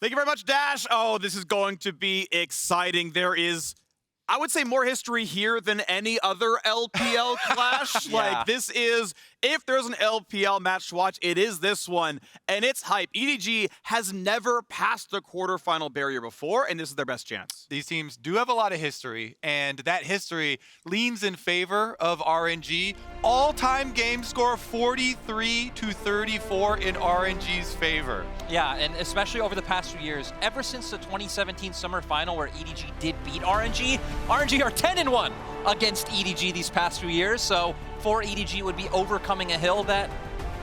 Thank you very much, Dash. Oh, this is going to be exciting. There is, I would say, more history here than any other LPL clash. Yeah. Like, this is, if there's an LPL match to watch, it is this one. And it's hype. EDG has never passed the quarterfinal barrier before, and this is their best chance. These teams do have a lot of history, and that history leans in favor of RNG. All-time game score 43-34 in RNG's favor. Yeah, and especially over the past few years, ever since the 2017 summer final where EDG did beat RNG are 10-1 against EDG these past few years. So for EDG would be overcoming a hill that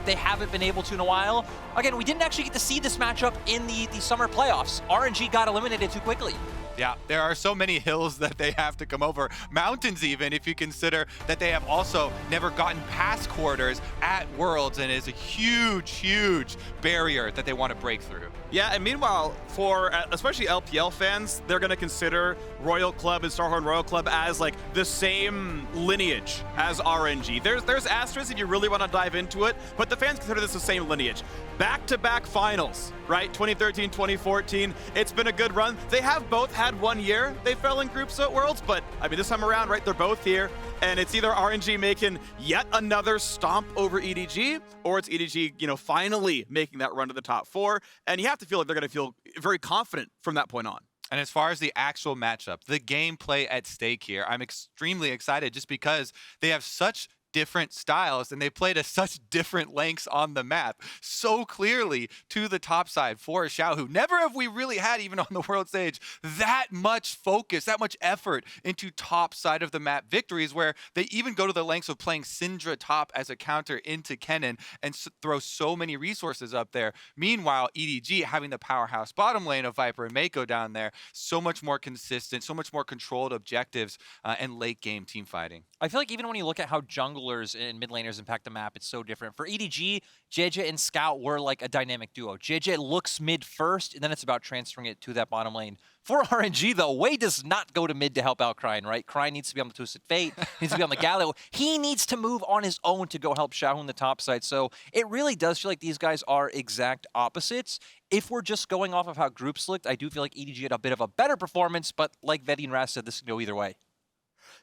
they haven't been able to in a while. Again, we didn't actually get to see this matchup in the summer playoffs. RNG got eliminated too quickly. Yeah, there are so many hills that they have to come over. Mountains even, if you consider that they have also never gotten past quarters at Worlds, and is a huge, huge barrier that they want to break through. Yeah, and meanwhile, for especially LPL fans, they're going to consider Royal Club and Starhorn Royal Club as like the same lineage as RNG. There's asterisks if you really want to dive into it, but the fans consider this the same lineage. Back-to-back finals, right? 2013, 2014. It's been a good run. They have both had 1 year they fell in groups at Worlds, but I mean, this time around, right, they're both here, and it's either RNG making yet another stomp over EDG, or it's EDG, finally making that run to the top 4, and you have to feel like they're going to feel very confident from that point on. And as far as the actual matchup, the gameplay at stake here, I'm extremely excited just because they have such different styles and they played at such different lengths on the map so clearly to the top side for Xiaohu. Never have we really had, even on the world stage, that much focus, that much effort into top side of the map victories, where they even go to the lengths of playing Syndra top as a counter into Kennen and throw so many resources up there. Meanwhile, EDG having the powerhouse bottom lane of Viper and Mako down there, so much more consistent, so much more controlled objectives and late game team fighting. I feel like even when you look at how junglers and mid laners impact the map, it's so different. For EDG, JJ and Scout were like a dynamic duo. JJ looks mid first, and then it's about transferring it to that bottom lane. For RNG, though, Wei does not go to mid to help out Cryin, right? Cryin needs to be on the Twisted Fate, needs to be on the Galio. He needs to move on his own to go help Xiaohu on the top side. So it really does feel like these guys are exact opposites. If we're just going off of how groups looked, I do feel like EDG had a bit of a better performance, but like Vedi and Raz said, this can go either way.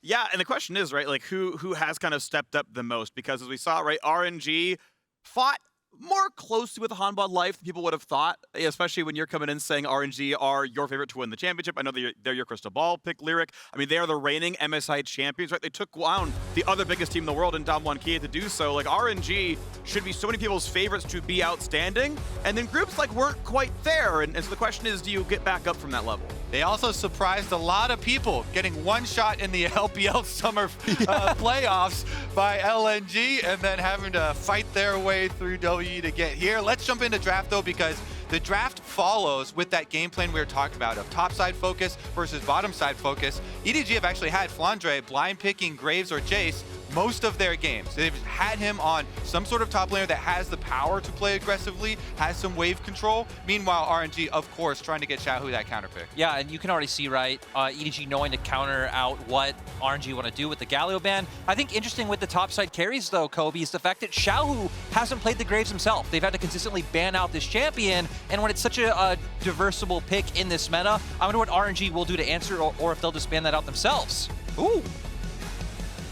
Yeah, and the question is, right, like who has kind of stepped up the most? Because as we saw, right, RNG fought more closely with Hanwha Life than people would have thought, especially when you're coming in saying RNG are your favorite to win the championship. I know they're your crystal ball pick, Lyric. I mean, they are the reigning MSI champions, right? They took down the other biggest team in the world in Damwon Kia to do so. Like, RNG should be so many people's favorites to be outstanding, and then groups like weren't quite there. And so the question is, do you get back up from that level? They also surprised a lot of people, getting one shot in the LPL summer playoffs by LNG, and then having to fight their way through WE to get here. Let's jump into draft, though, because the draft follows with that game plan we were talking about of top side focus versus bottom side focus. EDG have actually had Flandre blind picking Graves or Jace most of their games. They've had him on some sort of top laner that has the power to play aggressively, has some wave control. Meanwhile, RNG, of course, trying to get Xiaohu that counter pick. Yeah, and you can already see, right, EDG knowing to counter out what RNG want to do with the Galio ban. I think interesting with the top side carries, though, Kobe, is the fact that Xiaohu hasn't played the Graves himself. They've had to consistently ban out this champion, and when it's such a diversible pick in this meta, I wonder what RNG will do to answer, or if they'll just ban that out themselves. Ooh.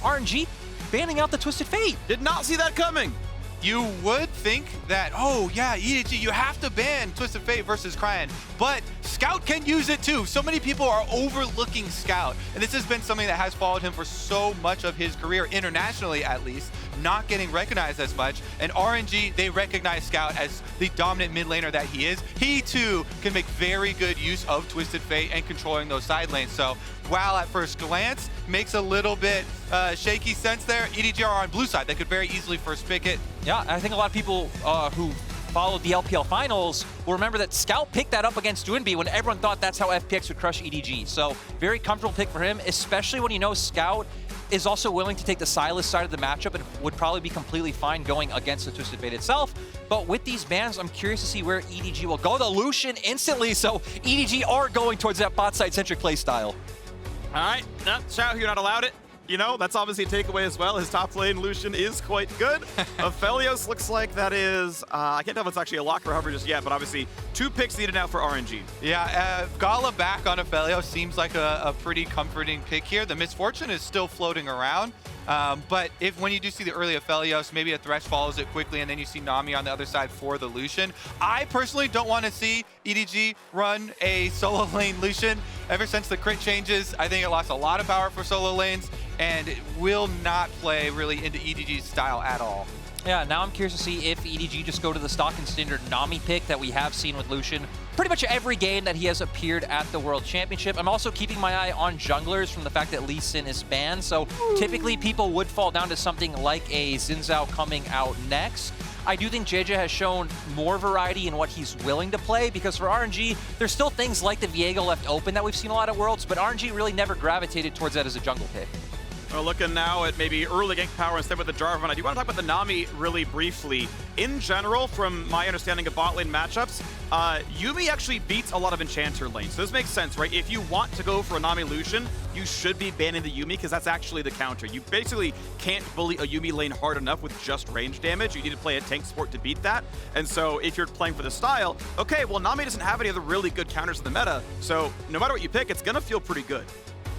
RNG banning out the Twisted Fate. Did not see that coming. You would think that, oh yeah, EDG, you have to ban Twisted Fate versus Cryin, but Scout can use it too. So many people are overlooking Scout, and this has been something that has followed him for so much of his career, internationally at least, not getting recognized as much. And RNG, they recognize Scout as the dominant mid laner that he is. He too can make very good use of Twisted Fate and controlling those side lanes. So while at first glance makes a little bit shaky sense there, EDG are on blue side. They could very easily first pick it. Yeah, I think a lot of people who followed the LPL finals will remember that Scout picked that up against Doinb when everyone thought that's how FPX would crush EDG. So very comfortable pick for him, especially when you know Scout is also willing to take the Sylas side of the matchup and would probably be completely fine going against the Twisted Fate itself. But with these bans, I'm curious to see where EDG will go. The Lucian instantly, so EDG are going towards that bot side centric play style. All right, no, Xiaohu, you're not allowed it. you know, that's obviously a takeaway as well. His top lane Lucian is quite good. Aphelios looks like that is, I can't tell if it's actually a lock or hover just yet, but obviously 2 picks needed now for RNG. Yeah, Gala back on Aphelios seems like a pretty comforting pick here. The misfortune is still floating around. But when you do see the early Aphelios, maybe a Thresh follows it quickly, and then you see Nami on the other side for the Lucian. I personally don't want to see EDG run a solo lane Lucian. Ever since the crit changes, I think it lost a lot of power for solo lanes, and it will not play really into EDG's style at all. Yeah, now I'm curious to see if EDG just go to the stock and standard Nami pick that we have seen with Lucian pretty much every game that he has appeared at the World Championship. I'm also keeping my eye on junglers from the fact that Lee Sin is banned, so typically people would fall down to something like a Xin Zhao coming out next. I do think JJ has shown more variety in what he's willing to play, because for RNG, there's still things like the Viego left open that we've seen a lot at Worlds, but RNG really never gravitated towards that as a jungle pick. We're looking now at maybe early gank power instead with the Jarvan. I do want to talk about the Nami really briefly. In general, from my understanding of bot lane matchups, Yuumi actually beats a lot of Enchanter lanes. So this makes sense, right? If you want to go for a Nami Lucian, you should be banning the Yuumi, because that's actually the counter. You basically can't bully a Yuumi lane hard enough with just range damage. You need to play a tank support to beat that. And so if you're playing for the style, okay, well, Nami doesn't have any other really good counters in the meta. So no matter what you pick, it's going to feel pretty good.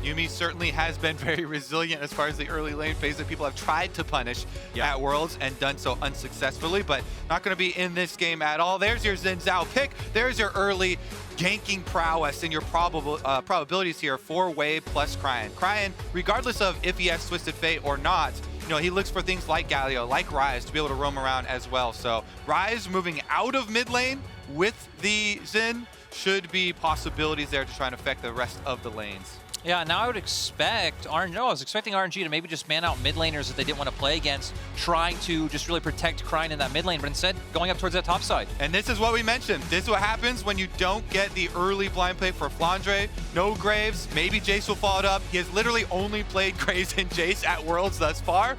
Yuumi certainly has been very resilient as far as the early lane phase that people have tried to punish at Worlds and done so unsuccessfully, but not going to be in this game at all. There's your Xin Zhao pick. There's your early ganking prowess and your probabilities here for Wave plus Cryan. Cryan, regardless of if he has Twisted Fate or not, you know, he looks for things like Galio, like Ryze to be able to roam around as well. So Ryze moving out of mid lane with the Xin should be possibilities there to try and affect the rest of the lanes. Yeah, now I would expect I was expecting RNG to maybe just ban out mid laners that they didn't want to play against, trying to just really protect Cryan in that mid lane, but instead going up towards that top side. And this is what we mentioned. This is what happens when you don't get the early blind play for Flandre. No Graves, maybe Jace will follow it up. He has literally only played Graves and Jace at Worlds thus far,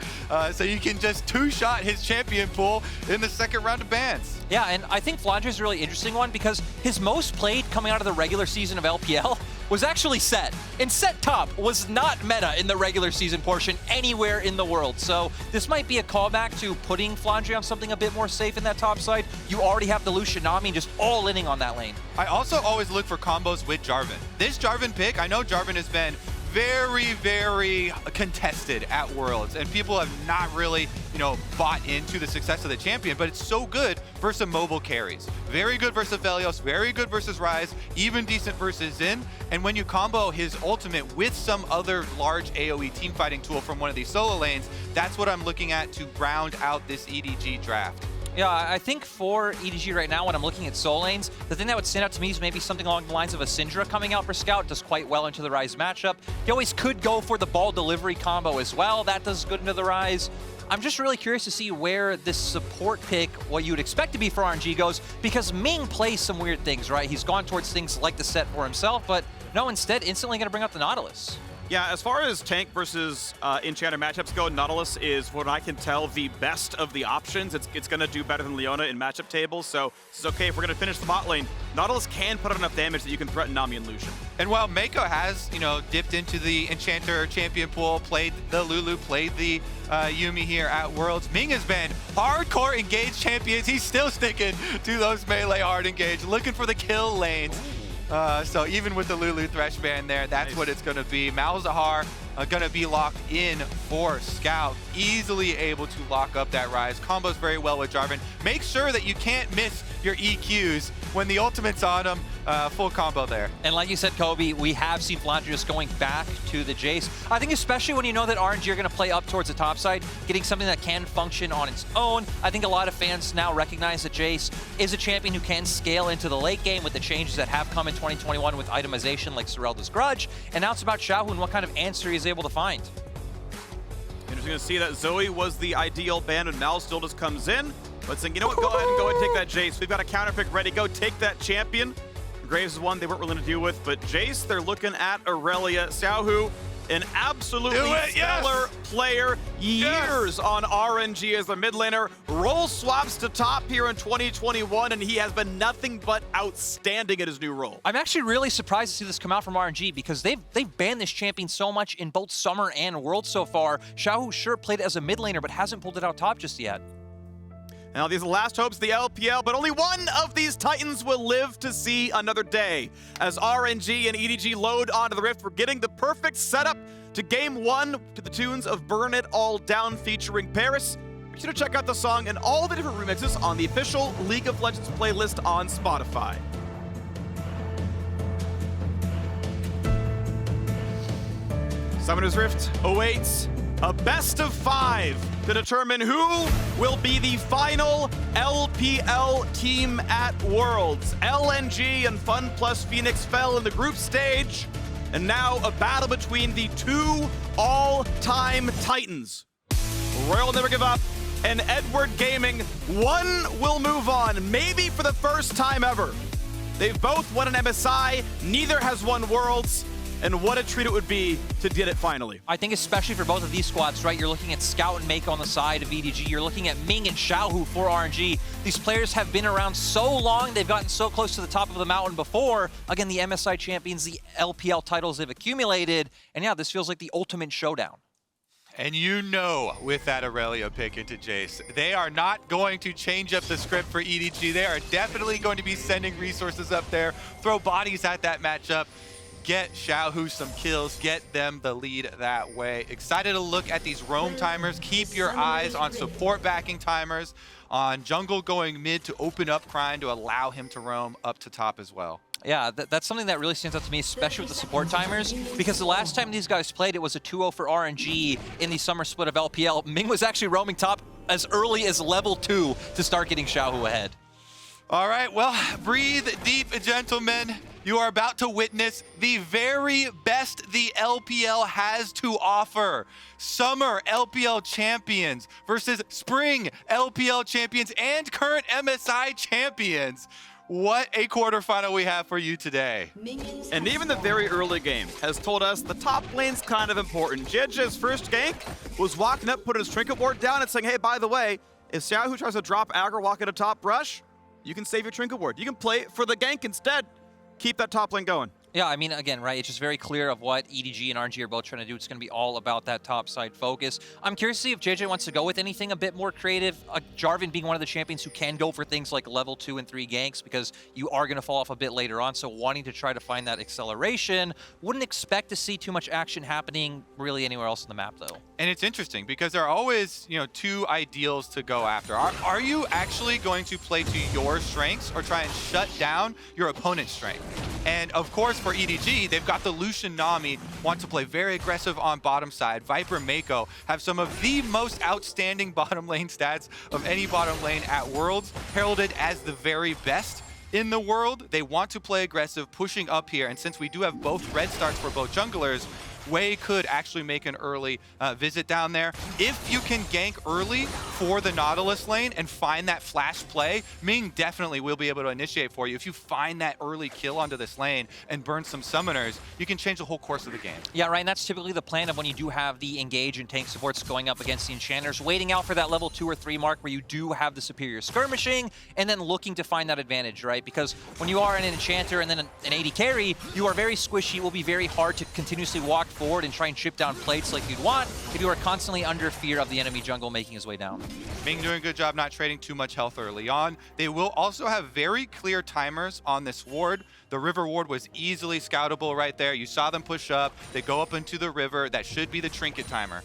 so you can just two-shot his champion pool in the second round of bans. Yeah, and I think Flandre is a really interesting one because his most played coming out of the regular season of LPL was actually Set. And Set top was not meta in the regular season portion anywhere in the world. So this might be a callback to putting Flandre on something a bit more safe in that top side. You already have the Lucian Nami just all inning on that lane. I also always look for combos with Jarvan. This Jarvan pick, I know Jarvan has been very, very contested at Worlds, and people have not really, you know, bought into the success of the champion, but it's so good versus mobile carries. Very good versus Aphelios, very good versus Ryze, even decent versus Xin. And when you combo his ultimate with some other large AoE teamfighting tool from one of these solo lanes, that's what I'm looking at to round out this EDG draft. Yeah, I think for EDG right now, when I'm looking at soul lanes, the thing that would stand out to me is maybe something along the lines of a Syndra coming out for Scout. Does quite well into the Ryze matchup. He always could go for the ball delivery combo as well. That does good into the Ryze. I'm just really curious to see where this support pick, what you would expect to be for RNG, goes, because Ming plays some weird things, right? He's gone towards things like the Set for himself, but no, instead instantly going to bring up the Nautilus. Yeah, as far as tank versus Enchanter matchups go, Nautilus is, what I can tell, the best of the options. It's going to do better than Leona in matchup tables, so this is okay. If we're going to finish the bot lane, Nautilus can put out enough damage that you can threaten Nami and Lucian. And while Mako has, you know, dipped into the Enchanter champion pool, played the Lulu, played the Yuumi here at Worlds, Ming has been hardcore engaged champions. He's still sticking to those melee hard engage, looking for the kill lanes. So even with the Lulu Thresh ban there, that's what it's going to be. Malzahar going to be locked in for Scout. Easily able to lock up that Ryze. Combos very well with Jarvan. Make sure that you can't miss your EQs when the ultimate's on him. Full combo there. And like you said, Kobe, we have seen Flandre just going back to the Jace. I think especially when you know that RNG are going to play up towards the top side, getting something that can function on its own. I think a lot of fans now recognize that Jace is a champion who can scale into the late game with the changes that have come in 2021 with itemization like Serelda's Grudge. And now it's about Xiaohu and what kind of answer he's able to find. Interesting to see that Zoe was the ideal ban and Mal still just comes in. But saying, you know what, go ahead and go and take that Jace. We've got a counter pick ready. Go take that champion. Graves is one they weren't willing to deal with, but Jace, they're looking at Aurelia. Xiaohu, an absolutely stellar player. Years on RNG as the mid laner. Role swaps to top here in 2021, and he has been nothing but outstanding at his new role. I'm actually really surprised to see this come out from RNG because they've banned this champion so much in both Summer and World so far. Xiaohu sure played as a mid laner, but hasn't pulled it out top just yet. Now, these are the last hopes of the LPL, but only one of these Titans will live to see another day. As RNG and EDG load onto the Rift, we're getting the perfect setup to Game 1 to the tunes of Burn It All Down featuring Paris. Be sure to check out the song and all the different remixes on the official League of Legends playlist on Spotify. Summoner's Rift awaits a best of 5 to determine who will be the final LPL team at Worlds. LNG and Fun Plus Phoenix fell in the group stage, and now a battle between the 2 all-time Titans. Royal Never Give Up and Edward Gaming. One will move on, maybe for the first time ever. They've both won an MSI, neither has won Worlds. And what a treat it would be to get it finally. I think especially for both of these squads, right? You're looking at Scout and Mako on the side of EDG. You're looking at Ming and Xiaohu for RNG. These players have been around so long. They've gotten so close to the top of the mountain before. Again, the MSI champions, the LPL titles they've accumulated. And yeah, this feels like the ultimate showdown. And you know, with that Aurelia pick into Jace, they are not going to change up the script for EDG. They are definitely going to be sending resources up there, throw bodies at that matchup, get Xiaohu some kills, get them the lead that way. Excited to look at these roam timers. Keep your eyes on support backing timers, on jungle going mid to open up Crine to allow him to roam up to top as well. Yeah, that's something that really stands out to me, especially with the support timers, because the last time these guys played, it was a 2-0 for RNG in the summer split of LPL. Ming was actually roaming top as early as level 2 to start getting Xiaohu ahead. All right, well, breathe deep, gentlemen. You are about to witness the very best the LPL has to offer. Summer LPL champions versus spring LPL champions and current MSI champions. What a quarterfinal we have for you today. And even the very early game has told us the top lane's kind of important. JJ's first gank was walking up, putting his trinket ward down and saying, hey, by the way, if Xiaohu tries to drop aggro, walk at a top brush, you can save your trinket ward. You can play for the gank instead. Keep that top lane going. Yeah, I mean, again, right, it's just very clear of what EDG and RNG are both trying to do. It's going to be all about that top side focus. I'm curious to see if JJ wants to go with anything a bit more creative. Jarvan being one of the champions who can go for things like level 2 and 3 ganks because you are going to fall off a bit later on, so wanting to try to find that acceleration. Wouldn't expect to see too much action happening really anywhere else in the map, though. And it's interesting because there are always, two ideals to go after. Are you actually going to play to your strengths or try and shut down your opponent's strength? And of course, for EDG, they've got the Lucian Nami, want to play very aggressive on bottom side. Viper Mako have some of the most outstanding bottom lane stats of any bottom lane at Worlds, heralded as the very best in the world. They want to play aggressive, pushing up here. And since we do have both red starts for both junglers, Wei could actually make an early visit down there. If you can gank early for the Nautilus lane and find that flash play, Ming definitely will be able to initiate for you. If you find that early kill onto this lane and burn some summoners, you can change the whole course of the game. Yeah, right, and that's typically the plan of when you do have the engage and tank supports going up against the enchanters, waiting out for that level 2 or 3 mark where you do have the superior skirmishing, and then looking to find that advantage, right? Because when you are an enchanter and then an AD carry, you are very squishy. It will be very hard to continuously walk forward and try and chip down plates like you'd want if you are constantly under fear of the enemy jungle making his way down. Ming doing a good job not trading too much health early on. They will also have very clear timers on this ward. The river ward was easily scoutable right there. You saw them push up. They go up into the river. That should be the trinket timer.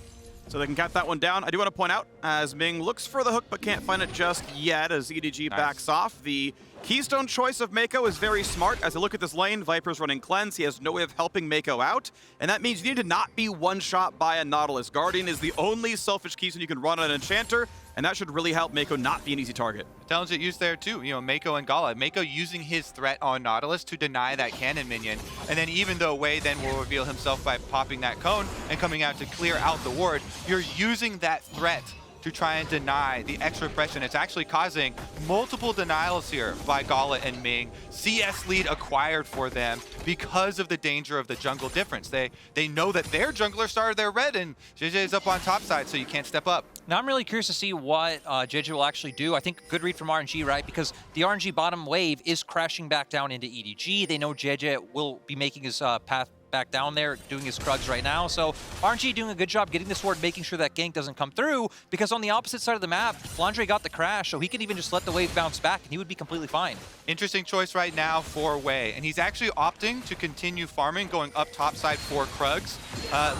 So they can cap that one down. I do want to point out, as Ming looks for the hook but can't find it just yet as EDG backs off, the Keystone choice of Mako is very smart. As I look at this lane, Viper's running Cleanse. He has no way of helping Mako out. And that means you need to not be one-shot by a Nautilus. Guardian is the only selfish Keystone you can run on an Enchanter, and that should really help Mako not be an easy target. Intelligent use there too, Mako and Gala. Mako using his threat on Nautilus to deny that cannon minion. And then even though Wei then will reveal himself by popping that cone and coming out to clear out the ward, you're using that threat to try and deny the extra pressure. It's actually causing multiple denials here by Gala and Ming. CS lead acquired for them because of the danger of the jungle difference. They know that their jungler started their red and JJ is up on top side, so you can't step up. Now I'm really curious to see what JJ will actually do. I think good read from RNG, right? Because the RNG bottom wave is crashing back down into EDG. They know JJ will be making his path back down there, doing his Krugs right now. So RNG doing a good job getting this ward, making sure that gank doesn't come through, because on the opposite side of the map, Flandre got the crash, so he could even just let the wave bounce back and he would be completely fine. Interesting choice right now for Wei, and he's actually opting to continue farming, going up top side for Krugs.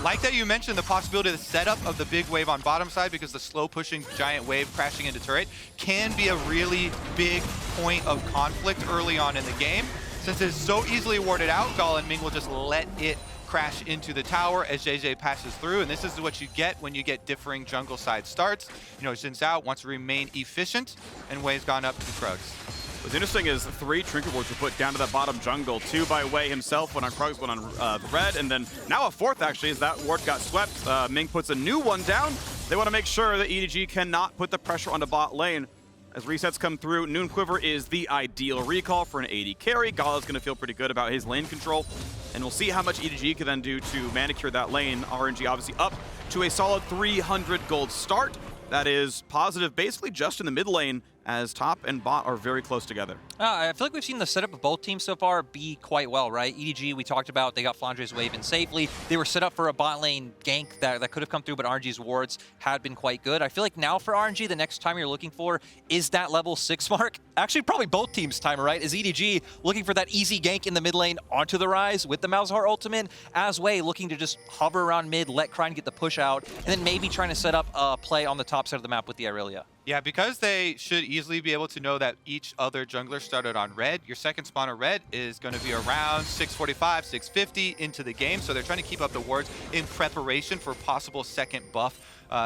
Like that you mentioned, the possibility of the setup of the big wave on bottom side, because the slow pushing giant wave crashing into turret can be a really big point of conflict early on in the game. Since it's so easily warded out, Gala and Ming will just let it crash into the tower as JJ passes through, and this is what you get when you get differing jungle side starts. You know, Xin Zhao wants to remain efficient, and Wei's gone up to Krugs. What's interesting is 3 trinket wards were put down to that bottom jungle. 2 by Wei himself, 1 on Krugs, 1 on the red, and then now a 4th actually as that ward got swept. Ming puts a new one down. They want to make sure that EDG cannot put the pressure on the bot lane. As resets come through, Noon Quiver is the ideal recall for an AD carry. Gala's going to feel pretty good about his lane control. And we'll see how much EDG can then do to manicure that lane. RNG obviously up to a solid 300 gold start. That is positive basically just in the mid lane, as top and bot are very close together. I feel like we've seen the setup of both teams so far be quite well, right? EDG, we talked about, they got Flandre's wave in safely. They were set up for a bot lane gank that could have come through, but RNG's wards had been quite good. I feel like now for RNG, the next time you're looking for is that level 6 mark. Actually, probably both teams' timer, right? Is EDG looking for that easy gank in the mid lane onto the Rise with the Malzahar ultimate, as Wei looking to just hover around mid, let Crine get the push out, and then maybe trying to set up a play on the top side of the map with the Irelia. Yeah, because they should easily be able to know that each other jungler started on red, your second spawn of red is going to be around 645, 650 into the game. So they're trying to keep up the wards in preparation for possible second buff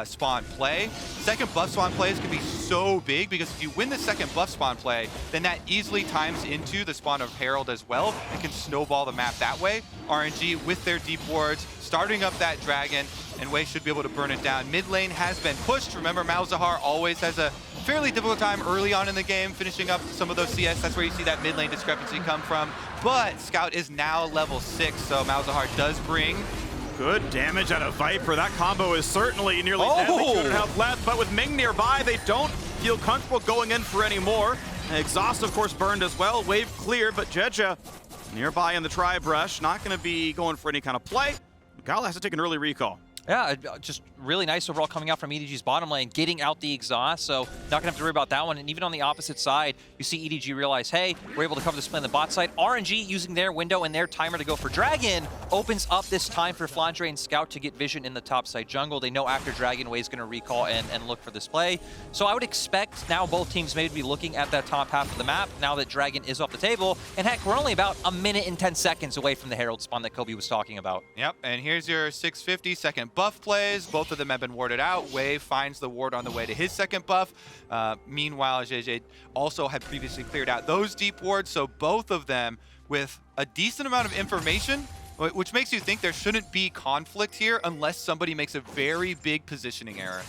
spawn play. Second buff spawn plays can be so big, because if you win the second buff spawn play, then that easily times into the spawn of Herald as well and can snowball the map that way. RNG with their deep wards, starting up that dragon, and Wei should be able to burn it down. Mid lane has been pushed. Remember, Malzahar always has a fairly difficult time early on in the game finishing up some of those CS. That's where you see that mid lane discrepancy come from. But Scout is now level 6, so Malzahar does bring Good damage out of Viper. That combo is certainly nearly deadly. 200 health left, but with Ming nearby, they don't feel comfortable going in for any more. Exhaust, of course, burned as well. Wave cleared, but Jeja nearby in the tri-brush. Not going to be going for any kind of play. Gala has to take an early recall. Yeah, just really nice overall coming out from EDG's bottom lane, getting out the exhaust, so not gonna have to worry about that one. And even on the opposite side, you see EDG realize, hey, we're able to cover this play on the bot side. RNG using their window and their timer to go for Dragon opens up this time for Flandre and Scout to get vision in the top side jungle. They know after Dragon, Wei's gonna recall and look for this play. So I would expect now both teams may be looking at that top half of the map now that Dragon is off the table. And heck, we're only about a minute and 10 seconds away from the Herald spawn that Kobe was talking about. Yep, and here's your 650 second buff plays. Both of them have been warded out. Wei finds the ward on the way to his second buff. Meanwhile, JJ also had previously cleared out those deep wards, so both of them with a decent amount of information, which makes you think there shouldn't be conflict here unless somebody makes a very big positioning error.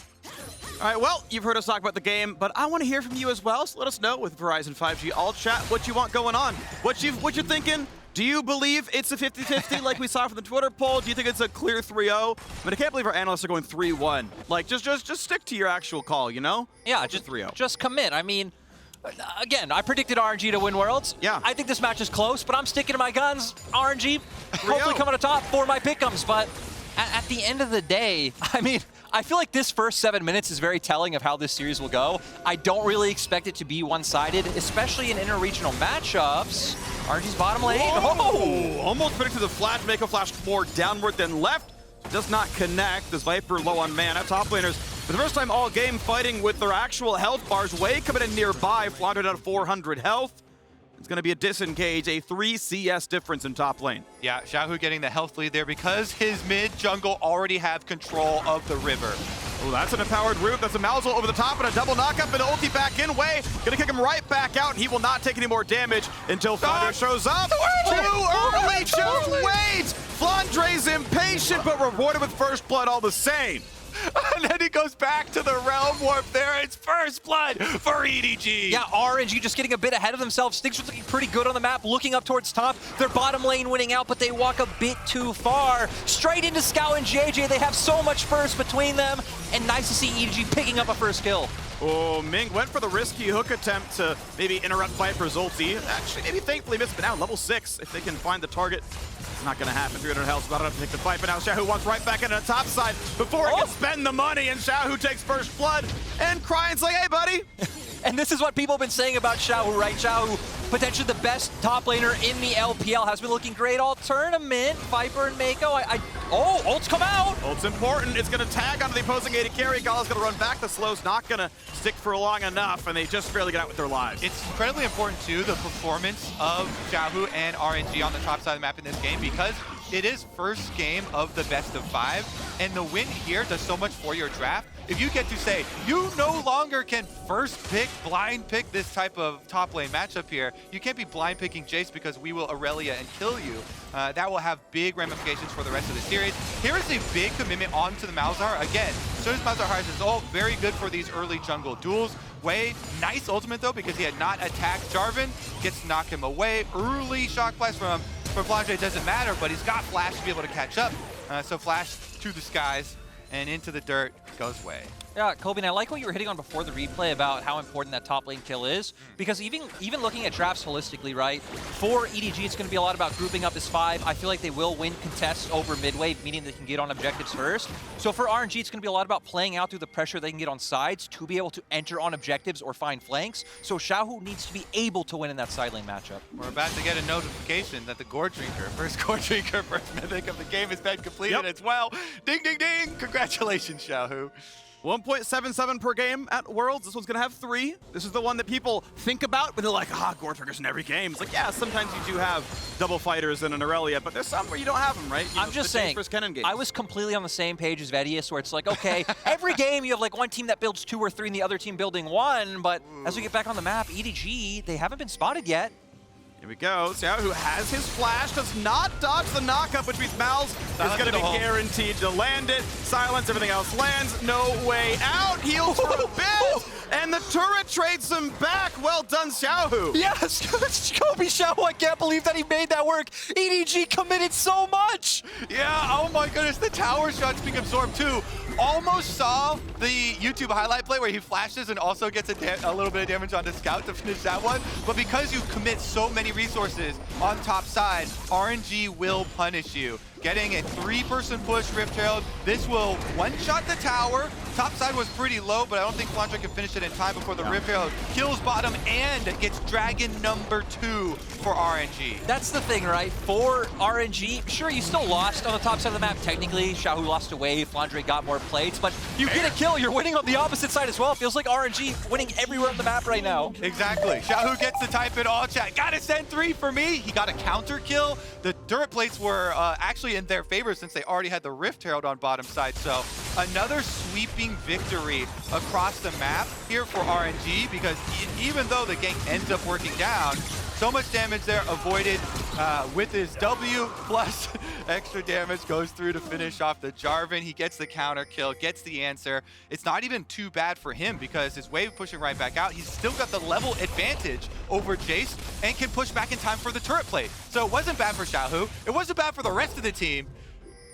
All right, well, you've heard us talk about the game, but I want to hear from you as well, so let us know with Verizon 5G Alt Chat what you want going on, what you're thinking. Do you believe it's a 50-50 like we saw from the Twitter poll? Do you think it's a clear 3-0? But I can't believe our analysts are going 3-1. Like, just stick to your actual call, you know? Yeah, just 3-0. Just commit. I mean, again, I predicted RNG to win Worlds. Yeah. I think this match is close, but I'm sticking to my guns. RNG, hopefully coming to top for my pick'ems. But at the end of the day, I mean, I feel like this first 7 minutes is very telling of how this series will go. I don't really expect it to be one-sided, especially in interregional matchups. RNG's bottom lane. Oh! Almost predicted the flash, make a flash more downward than left. Does not connect. This Viper low on mana. Top laners, for the first time all game, fighting with their actual health bars. Wei coming in nearby, floundered out of 400 health. It's going to be a disengage, a 3 CS difference in top lane. Yeah, Xiaohu getting the health lead there because his mid jungle already have control of the river. Oh, that's an empowered root. That's a Malzo over the top and a double knockup and ulti back in. Wei gonna kick him right back out, and he will not take any more damage until Flandre shows up. Too early, just wait! Flandre's impatient, but rewarded with first blood all the same. And then he goes back to the Realm Warp there. It's first blood for EDG. Yeah, RNG just getting a bit ahead of themselves. Sticks are looking pretty good on the map, looking up towards top. Their bottom lane winning out, but they walk a bit too far. Straight into Scout and JJ. They have so much first between them, and nice to see EDG picking up a first kill. Oh, Ming went for the risky hook attempt to maybe interrupt Viper's ulti. Actually, maybe thankfully missed, but now level 6. If they can find the target, it's not going to happen. 300 health, about enough to take the fight, but now Xiaohu wants right back into the top side before he can spend the money, and Xiaohu takes first blood, and Crying's like, hey, buddy. And this is what people have been saying about Xiaohu, right? Xiaohu, potentially the best top laner in the LPL, has been looking great all tournament. Viper and Mako, oh, ult's come out. Ult's important. It's going to tag onto the opposing AD carry. Gala's going to run back. The slow's not going to stick for long enough, and they just barely get out with their lives. It's incredibly important, too, the performance of Xiaohu and RNG on the top side of the map in this game, because it is first game of the best of 5, and the win here does so much for your draft. If you get to say, you no longer can first pick, blind pick this type of top lane matchup here, you can't be blind picking Jace because we will Aurelia and kill you. That will have big ramifications for the rest of the series. Here is a big commitment onto the Malzahar. Again, so does Malzahar has his ult, very good for these early jungle duels. Wei, nice ultimate though, because he had not attacked Jarvan, gets to knock him away. Early shock blast from Flandre doesn't matter, but he's got Flash to be able to catch up. So Flash to the skies and into the dirt goes Wei. Yeah, Kobe, and I like what you were hitting on before the replay about how important that top lane kill is, because even looking at drafts holistically, right, for EDG, it's going to be a lot about grouping up as 5. I feel like they will win contests over midway, meaning they can get on objectives first. So for RNG, it's going to be a lot about playing out through the pressure they can get on sides to be able to enter on objectives or find flanks. So Xiaohu needs to be able to win in that side lane matchup. We're about to get a notification that the Gore Drinker, first mythic of the game, has been completed as well. Ding, ding, ding! Congratulations, Xiaohu. 1.77 per game at Worlds. This one's going to have 3. This is the one that people think about when they're like, Gore Triggers in every game. It's like, yeah, sometimes you do have double fighters in an Aurelia, but there's some where you don't have them, right? I'm just saying, I was completely on the same page as Vedius, where it's like, okay, every game you have like one team that builds 2 or 3 and the other team building 1, but as we get back on the map, EDG, they haven't been spotted yet. Here we go. Xiaohu has his flash, does not dodge the knockup, which means Malz is going to be guaranteed to land it. Silence, everything else lands. No way out. Heals for a bit. And the turret trades him back. Well done, Xiaohu. Yes, Kobe Xiaohu, I can't believe that he made that work. EDG committed so much. Yeah, oh my goodness, the tower shot's being absorbed too. Almost saw the YouTube highlight play where he flashes and also gets a little bit of damage onto Scout to finish that one. But because you commit so many resources on top side, RNG will punish you. Getting a 3-person push, Rift Herald. This will one-shot the tower. Top side was pretty low, but I don't think Flandre can finish it in time before the Rift Herald kills bottom and gets Dragon number 2 for RNG. That's the thing, right? For RNG, sure, you still lost on the top side of the map. Technically, Xiaohu lost away. Flandre got more plates, but you get a kill. You're winning on the opposite side as well. It feels like RNG winning everywhere on the map right now. Exactly. Xiaohu gets to type in all chat. Gotta send 3 for me. He got a counter kill. The turret plates were actually in their favor since they already had the Rift Herald on bottom side. So another sweeping victory across the map here for RNG, because even though the gank ends up working down, so much damage there avoided with his W plus extra damage goes through to finish off the Jarvan. He gets the counter kill, gets the answer. It's not even too bad for him because his wave pushing right back out. He's still got the level advantage over Jace and can push back in time for the turret plate. So it wasn't bad for Xiaohu. It wasn't bad for the rest of the team.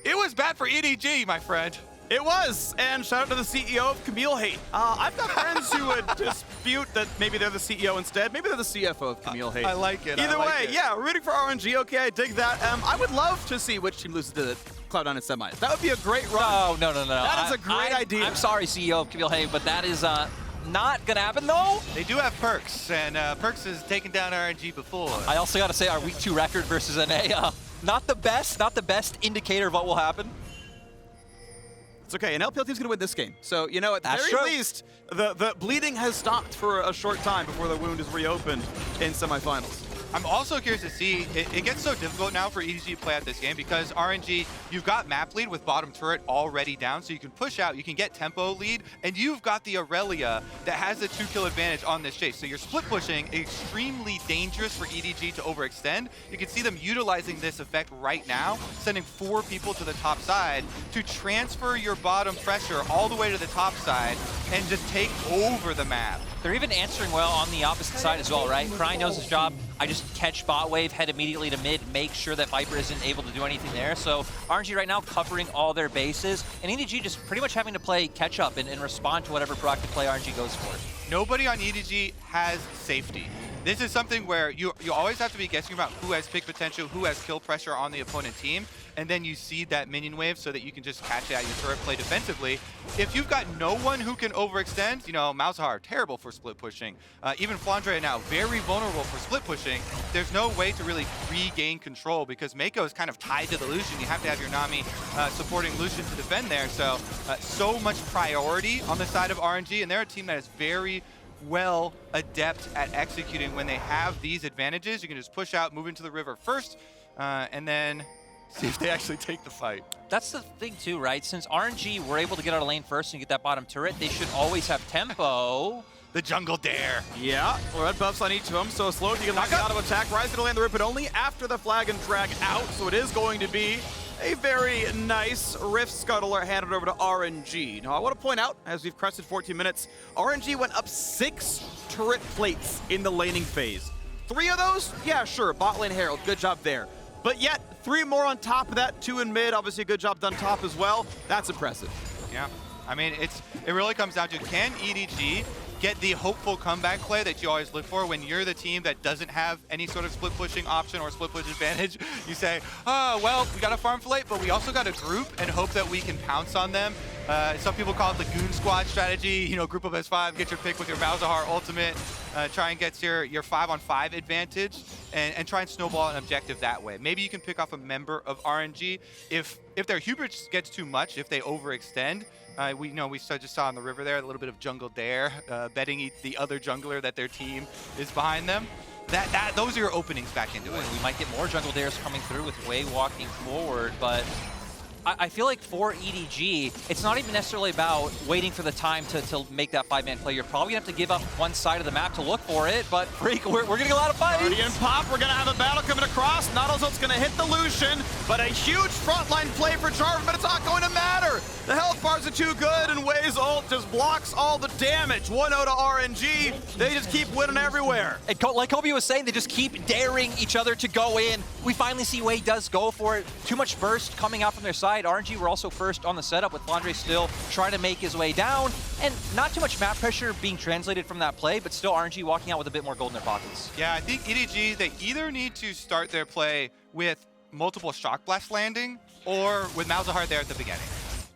It was bad for EDG, my friend. It was, and shout out to the CEO of Camille Hate. I've got friends who would dispute that maybe they're the CEO instead. Maybe they're the CFO of Camille Hate. I like it. Either way, it. yeah, rooting for RNG. Okay, I dig that. I would love to see which team loses to the Cloud9 and semis. That would be a great run. No. That is a great idea. I'm sorry, CEO of Camille Hay, but that is not gonna happen though. They do have Perks, and Perks has taken down RNG before. I also got to say our week 2 record versus NA, not the best indicator of what will happen. It's okay, an LPL team's gonna win this game. So, you know, at the very least, the bleeding has stopped for a short time before the wound is reopened in semifinals. I'm also curious to see, it gets so difficult now for EDG to play out this game because RNG, you've got map lead with bottom turret already down, so you can push out, you can get tempo lead, and you've got the Aurelia that has the 2-kill advantage on this chase. So you're split pushing, extremely dangerous for EDG to overextend. You can see them utilizing this effect right now, sending 4 people to the top side to transfer your bottom pressure all the way to the top side and just take over the map. They're even answering well on the opposite side as well, right? Crying knows his job. I just catch bot wave, head immediately to mid, make sure that Viper isn't able to do anything there. So RNG right now covering all their bases, and EDG just pretty much having to play catch up and respond to whatever proactive play RNG goes for. Nobody on EDG has safety. This is something where you always have to be guessing about who has pick potential, who has kill pressure on the opponent team, and then you see that minion wave so that you can just catch it at your turret, play defensively. If you've got no one who can overextend, you know, Malzahar, terrible for split pushing. Even Flandre now, very vulnerable for split pushing. There's no way to really regain control because Mako is kind of tied to the Lucian. You have to have your Nami supporting Lucian to defend there. So, so much priority on the side of RNG, and they're a team that is very well adept at executing when they have these advantages. You can just push out, move into the river first, and then see if they actually take the fight. That's the thing too, right? Since RNG were able to get out of lane first and get that bottom turret, they should always have tempo. The jungle dare. Yeah, red buffs on each of them, so slow to get knocked out of attack. Rise to land the rip, but only after the flag and drag out, so it is going to be a very nice Rift Scuttler handed over to RNG. Now, I want to point out, as we've crested 14 minutes, RNG went up 6 turret plates in the laning phase. 3 of those? Yeah, sure, bot lane Herald, good job there. But yet, 3 more on top of that, 2 in mid, obviously a good job done top as well. That's impressive. Yeah, I mean, it really comes down to, can EDG get the hopeful comeback play that you always look for when you're the team that doesn't have any sort of split pushing option or split push advantage? You say, oh, well, we got to farm for late, but we also got to group and hope that we can pounce on them. Some people call it the Goon Squad strategy. You know, group up as 5, get your pick with your Malzahar ultimate, try and get your 5-on-5 advantage, and try and snowball an objective that way. Maybe you can pick off a member of RNG. If their hubris gets too much, if they overextend, we just saw on the river there a little bit of jungle dare, betting the other jungler that their team is behind them. Those are your openings back into it. We might get more jungle dares coming through with Wei walking forward, but I feel like for EDG, it's not even necessarily about waiting for the time to make that 5-man play. You're probably going to have to give up one side of the map to look for it, but Freak, we're going to get a lot of fights. Guardian pop, we're going to have a battle coming across. Nautilus's going to hit the Lucian, but a huge frontline play for Jarvan, but it's not going to matter. The health bars are too good, and Wei's ult just blocks all the damage. 1-0 to RNG. They just keep winning everywhere. And like Kobe was saying, they just keep daring each other to go in. We finally see Wei does go for it. Too much burst coming out from their side. RNG were also first on the setup with Flandre still trying to make his way down. And not too much map pressure being translated from that play, but still RNG walking out with a bit more gold in their pockets. Yeah, I think EDG, they either need to start their play with multiple Shock Blast landing or with Malzahar there at the beginning.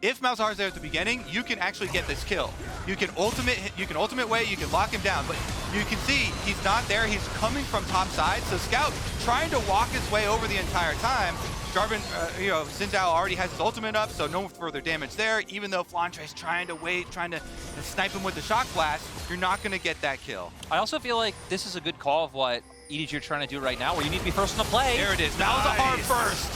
If Malzahar's there at the beginning, you can actually get this kill. You can ultimate Wei, you can lock him down, but you can see he's not there. He's coming from top side, so Scout trying to walk his way over the entire time. Jarvan, Xin Zhao already has his ultimate up, so no further damage there. Even though Flandre's trying to wait, trying to snipe him with the Shock Blast, you're not going to get that kill. I also feel like this is a good call of what EDG are trying to do right now, where you need to be first on the play. There it is. Malzahar first.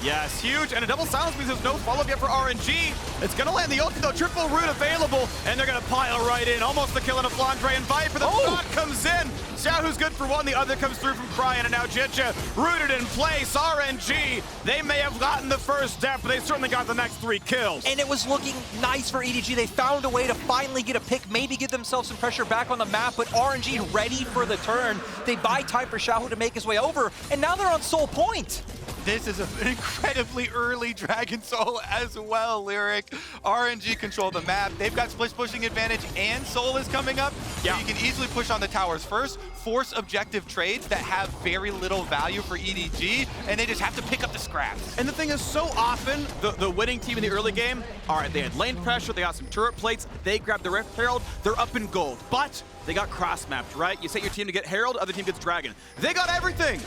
Yes, huge, and a double silence means there's no follow-up yet for RNG. It's gonna land the ult, though, triple root available, and they're gonna pile right in. Almost the kill on a Flandre, and Viper, the shot comes in. Xiaohu's good for one, the other comes through from Cryan, and now Jitja rooted in place. RNG, they may have gotten the first death, but they certainly got the next 3 kills. And it was looking nice for EDG. They found a way to finally get a pick, maybe give themselves some pressure back on the map, but RNG ready for the turn. They buy time for Xiaohu to make his way over, and now they're on Soul Point. This is an incredibly early Dragon Soul as well, Lyric. RNG control the map. They've got split pushing advantage and Soul is coming up. Yeah. So you can easily push on the towers first, force objective trades that have very little value for EDG, and they just have to pick up the scraps. And the thing is, so often, the winning team in the early game, all right, they had lane pressure, they got some turret plates, they grabbed the Rift Herald, they're up in gold. But they got cross-mapped, right? You set your team to get Herald, other team gets Dragon. They got everything.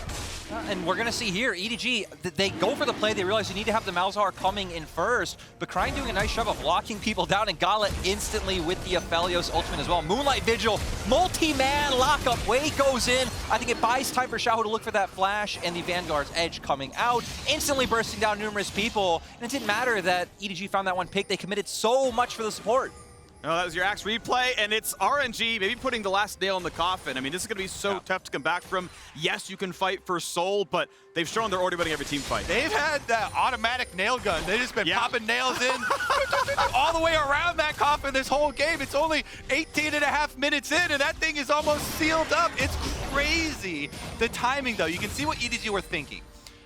And we're going to see here, EDG, they go for the play. They realize you need to have the Malzahar coming in first, but Crying doing a nice job of locking people down, and Gala instantly with the Aphelios ultimate as well. Moonlight Vigil, multi-man lockup. Wei goes in. I think it buys time for Xiaohu to look for that flash, and the Vanguard's Edge coming out, instantly bursting down numerous people. And it didn't matter that EDG found that one pick. They committed so much for the support. No, that was your Axe replay, and it's RNG maybe putting the last nail in the coffin. I mean, this is going to be so tough to come back from. Yes, you can fight for Soul, but they've shown they're already winning every team fight. They've had that automatic nail gun. They've just been popping nails in all the way around that coffin this whole game. It's only 18.5 minutes in, and that thing is almost sealed up. It's crazy. The timing, though, you can see what EDG were thinking.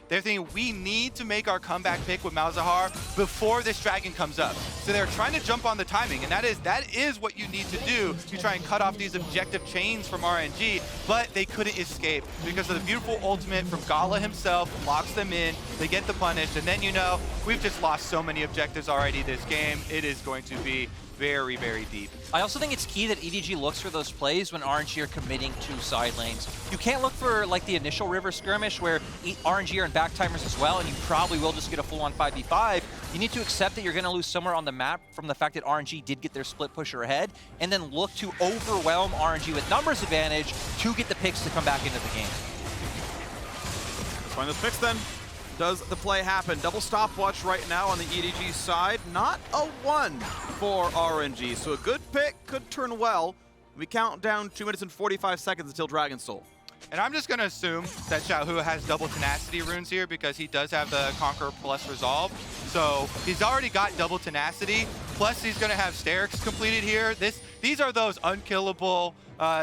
They're thinking, we need to make our comeback pick with Malzahar before this dragon comes up. So they're trying to jump on the timing, and that is what you need to do to try and cut off these objective chains from RNG, but they couldn't escape because of the beautiful ultimate from Gala himself, locks them in, they get the punish, and then, you know, we've just lost so many objectives already this game. It is going to be very, very deep. I also think it's key that EDG looks for those plays when RNG are committing to side lanes. You can't look for like the initial river skirmish where RNG are in back timers as well, and you probably will just get a full-on 5v5. You need to accept that you're going to lose somewhere on the map from the fact that RNG did get their split pusher ahead, and then look to overwhelm RNG with numbers advantage to get the picks to come back into the game. Let's find those picks then. Does the play happen? Double stopwatch right now on the EDG side. Not a 1 for RNG. So a good pick could turn well. We count down 2 minutes and 45 seconds until Dragon Soul. And I'm just going to assume that Xiaohu has double tenacity runes here because he does have the Conquer plus Resolve. So he's already got double tenacity. Plus he's going to have Sterix completed here. These are those unkillable,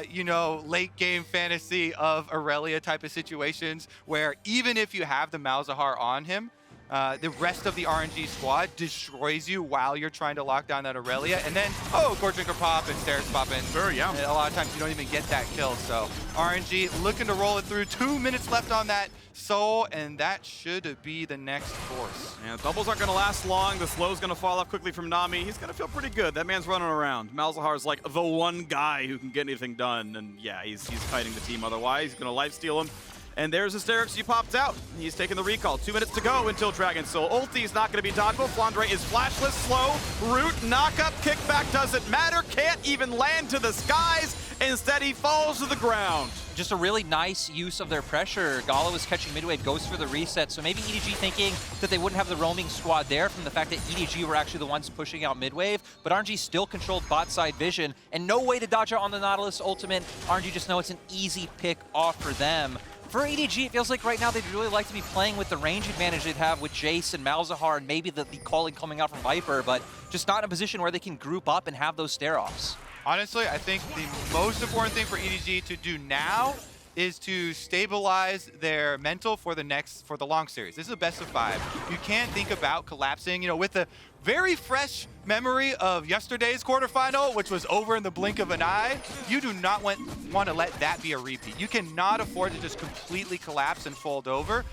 you know, late game fantasy of Aurelia type of situations where even if you have the Malzahar on him, the rest of the RNG squad destroys you while you're trying to lock down that Aurelia. And then, oh, Goredrinker pop and Sterix pop in. Sure, yeah. And a lot of times you don't even get that kill. So RNG looking to roll it through. 2 minutes left on that Soul, and that should be the next force. Yeah, doubles aren't going to last long. The slow's going to fall off quickly from Nami. He's going to feel pretty good. That man's running around. Malzahar's like the one guy who can get anything done. And yeah, he's fighting the team otherwise. He's going to lifesteal him. And there's Asterix, he popped out. He's taking the recall. 2 minutes to go until Dragon Soul. Ulti's not going to be dodgeable. Flandre is flashless, slow. Root, knockup, kickback doesn't matter. Can't even land to the skies. Instead, he falls to the ground. Just a really nice use of their pressure. Gala was catching midwave, goes for the reset. So maybe EDG thinking that they wouldn't have the roaming squad there from the fact that EDG were actually the ones pushing out midwave, but RNG still controlled bot side vision and no way to dodge out on the Nautilus ultimate. RNG just know it's an easy pick off for them. For EDG, it feels like right now they'd really like to be playing with the range advantage they'd have with Jace and Malzahar and maybe the calling coming out from Viper, but just not in a position where they can group up and have those stare-offs. Honestly, I think the most important thing for EDG to do now is to stabilize their mental for the long series. This is a best of 5. You can't think about collapsing, you know, with the very fresh memory of yesterday's quarterfinal, which was over in the blink of an eye. You do not want to let that be a repeat. You cannot afford to just completely collapse and fold over.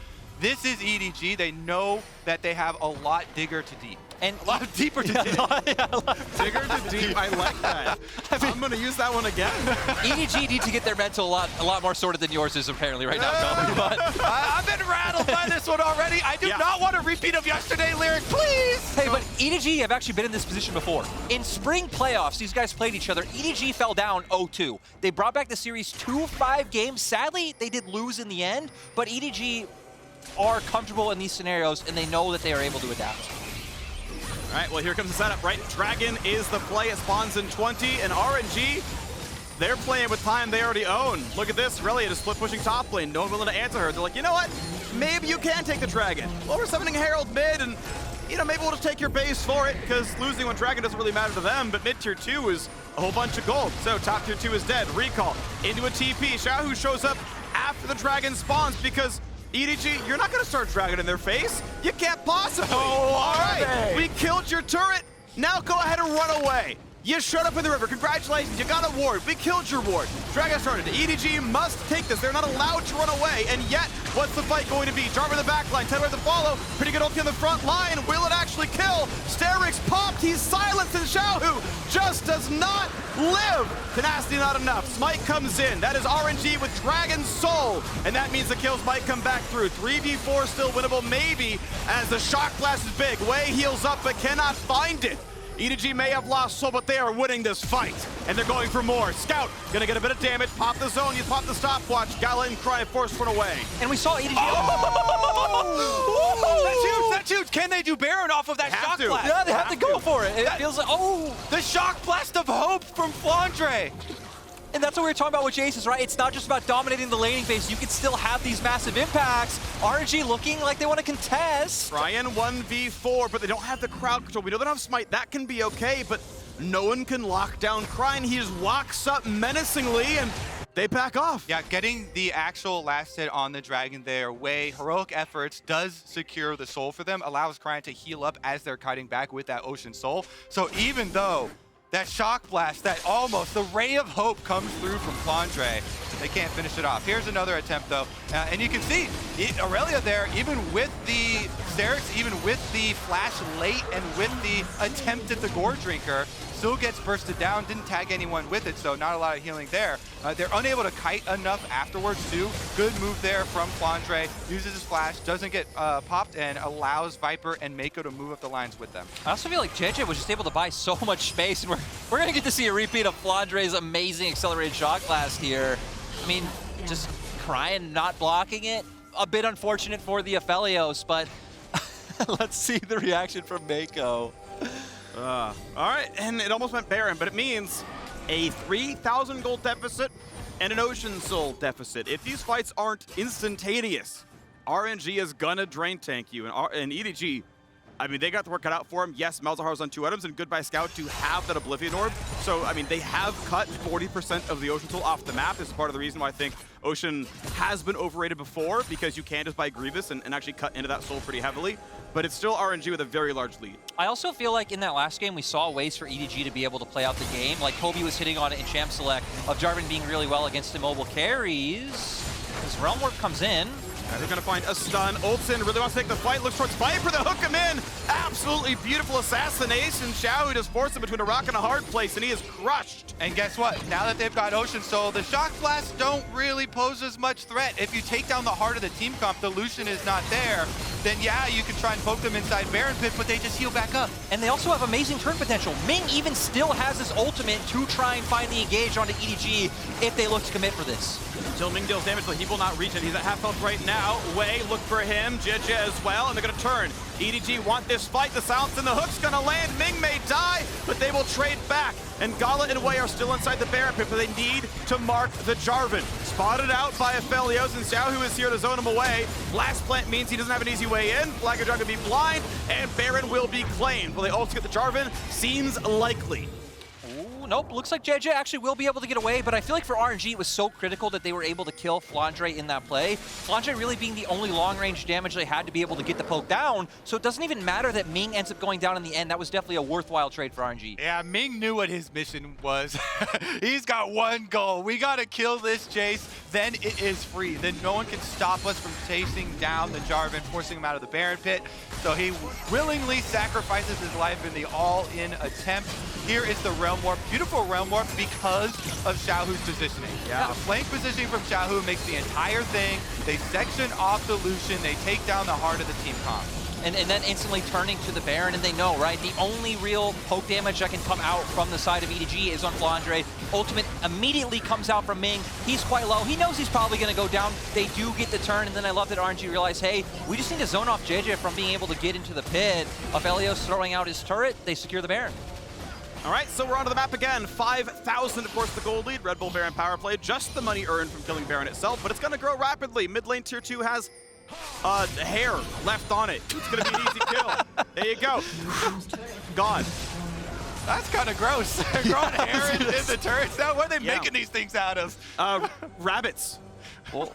This is EDG. They know that they have a lot digger to deep. And a lot deeper to deep. Digger to deep, I like that. I'm going to use that one again. EDG need to get their mental a lot more sorted than yours is apparently right now, Kobe, but I've been rattled by this one already. I do not want a repeat of yesterday, Lyric, please. Hey, but EDG have actually been in this position before. In spring playoffs, these guys played each other. EDG fell down 0-2. They brought back the series 2-5 games. Sadly, they did lose in the end, but EDG are comfortable in these scenarios, and they know that they are able to adapt. All right, well, here comes the setup, right? Dragon is the play. It spawns in 20, and RNG, they're playing with time they already own. Look at this, Relia just split pushing top lane. No one willing to answer her. They're like, you know what? Maybe you can take the Dragon. Well, we're summoning Herald mid, and you know, maybe we'll just take your base for it, because losing one Dragon doesn't really matter to them, but mid-tier 2 is a whole bunch of gold. So top tier 2 is dead. Recall into a TP. Xiaohu shows up after the Dragon spawns, because EDG, you're not going to start Dragon in their face. You can't possibly. Oh, all right. We killed your turret. Now go ahead and run away. You showed up in the river. Congratulations, you got a ward. We killed your ward. Dragon started. EDG must take this. They're not allowed to run away. And yet, what's the fight going to be? Jarvan in the back line, Tedward to follow. Pretty good ulti on the front line. Will it actually kill? Sterix popped. He's silenced, and Xiaohu just does not live. Tenacity not enough. Smite comes in. That is RNG with Dragon Soul. And that means the kills might come back through. 3v4 still winnable, maybe, as the shock blast is big. Wei heals up, but cannot find it. EDG may have lost soul, but they are winning this fight. And they're going for more. Scout gonna get a bit of damage. Pop the zone, you pop the stopwatch. Gala and Cry forced one away. And we saw EDG. That's huge, that's huge. Can they do Baron off of that Have shock to. blast? Yeah, they have to go for it. It feels like, The shock blast of hope from Flandre. and that's what we were talking about with Jace's, right? It's not just about dominating the laning phase. You can still have these massive impacts. RNG looking like they want to contest. Ryan 1v4, but they don't have the crowd control. We know they don't have Smite. That can be okay, but no one can lock down Cry, and he just walks up menacingly, and they back off. Yeah, getting the actual last hit on the Dragon there, Wei, heroic efforts, does secure the soul for them, allows Cryan to heal up as they're kiting back with that Ocean Soul. So even though that shock blast, that almost, the ray of hope comes through from Flandre, they can't finish it off. Here's another attempt though, and you can see Aurelia there, even with the Sterix, even with the flash late and with the attempt at the Gore Drinker, still gets bursted down, didn't tag anyone with it, so not a lot of healing there. They're unable to kite enough afterwards too. Good move there from Flandre, uses his flash, doesn't get popped, and allows Viper and Mako to move up the lines with them. I also feel like JJ was just able to buy so much space, and we're going to get to see a repeat of Flandre's amazing accelerated shock blast here. I mean, just Cryan not blocking it, a bit unfortunate for the Aphelios, but let's see the reaction from Mako. All right, and it almost went Baron, but it means a 3,000 gold deficit and an Ocean Soul deficit. If these fights aren't instantaneous, RNG is gonna drain tank you, and EDG, I mean, they got the work cut out for him. Yes, Malzahar's on 2 items, and Goodbye Scout to have that Oblivion Orb. So, I mean, they have cut 40% of the Ocean Soul off the map. This is part of the reason why I think Ocean has been overrated before, because you can just buy Grievous and actually cut into that soul pretty heavily. But it's still RNG with a very large lead. I also feel like in that last game, we saw ways for EDG to be able to play out the game. Like Kobe was hitting on it in Champ Select, of Jarvan being really well against immobile carries. This Realm Warp comes in. They're gonna find a stun. Olsen really wants to take the fight, looks towards Viper to hook him in. Absolutely beautiful assassination. Xiao just forced him between a rock and a hard place, and he is crushed. And guess what? Now that they've got Ocean Soul, the shock blasts don't really pose as much threat. If you take down the heart of the team comp, the Lucian is not there, then yeah, you can try and poke them inside Baron Pit, but they just heal back up. And they also have amazing turn potential. Ming even still has his ultimate to try and find the engage onto EDG if they look to commit for this. Until Ming deals damage, but he will not reach it. He's at half health right now. Wei, look for him. Jeje as well, and they're gonna turn. EDG want this fight. The silence and the hook's gonna land. Ming may die, but they will trade back. And Gala and Wei are still inside the Baron Pit, but they need to mark the Jarvan. Spotted out by Aphelios, and Xiaohu is here to zone him away. Blast Plant means he doesn't have an easy way in. Black Dragon be blind, and Baron will be claimed. Will they also get the Jarvan? Seems likely. Ooh, nope, looks like JJ actually will be able to get away, but I feel like for RNG, it was so critical that they were able to kill Flandre in that play. Flandre really being the only long-range damage they had to be able to get the poke down, so it doesn't even matter that Ming ends up going down in the end. That was definitely a worthwhile trade for RNG. Yeah, Ming knew what his mission was. He's got one goal. We gotta kill this Jace, then it is free. Then no one can stop us from chasing down the Jarvan, forcing him out of the Baron Pit. So he willingly sacrifices his life in the all-in attempt. Here is the Realm Warp. Beautiful Realm Warp because of Xiaohu's positioning. Yeah. The flank positioning from Xiaohu makes the entire thing. They section off the Lucian. They take down the heart of the team comp. And then instantly turning to the Baron, and they know, right? The only real poke damage that can come out from the side of EDG is on Flandre. Ultimate immediately comes out from Ming. He's quite low. He knows he's probably going to go down. They do get the turn, and then I love that RNG realized, hey, we just need to zone off JJ from being able to get into the pit. Aphelios throwing out his turret. They secure the Baron. All right, so we're onto the map again. 5,000, of course, the gold lead. Red Bull Baron power play. Just the money earned from killing Baron itself, but it's going to grow rapidly. Mid lane tier 2 has hair left on it. It's going to be an easy kill. There you go. Gone. That's kind of gross. Growing hair in the turrets now. What are they making these things out of? Rabbits. Well,